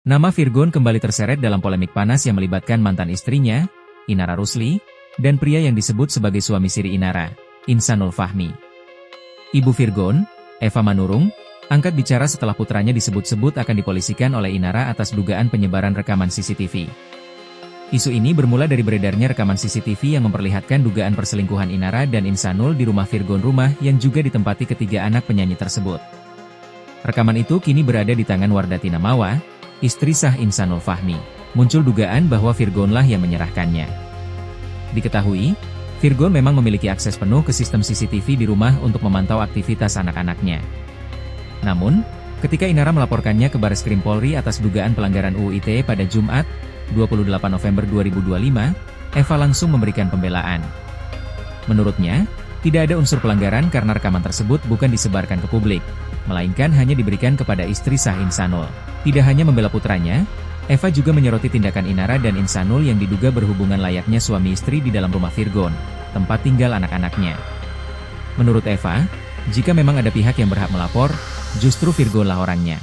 Nama Virgon kembali terseret dalam polemik panas yang melibatkan mantan istrinya, Inara Rusli, dan pria yang disebut sebagai suami siri Inara, Insanul Fahmi. Ibu Virgon, Eva Manurung, angkat bicara setelah putranya disebut-sebut akan dipolisikan oleh Inara atas dugaan penyebaran rekaman CCTV. Isu ini bermula dari beredarnya rekaman CCTV yang memperlihatkan dugaan perselingkuhan Inara dan Insanul di rumah Virgon, rumah yang juga ditempati ketiga anak penyanyi tersebut. Rekaman itu kini berada di tangan Wardati Namawa, istri sah Insanul Fahmi. Muncul dugaan bahwa Virgonlah yang menyerahkannya. Diketahui, Virgon memang memiliki akses penuh ke sistem CCTV di rumah untuk memantau aktivitas anak-anaknya. Namun, ketika Inara melaporkannya ke Bareskrim Polri atas dugaan pelanggaran UU ITE pada Jumat, 28 November 2025, Eva langsung memberikan pembelaan. Menurutnya, tidak ada unsur pelanggaran karena rekaman tersebut bukan disebarkan ke publik, melainkan hanya diberikan kepada istri sah Insanul. Tidak hanya membela putranya, Eva juga menyoroti tindakan Inara dan Insanul yang diduga berhubungan layaknya suami istri di dalam rumah Virgon, tempat tinggal anak-anaknya. Menurut Eva, jika memang ada pihak yang berhak melapor, justru Virgonlah orangnya.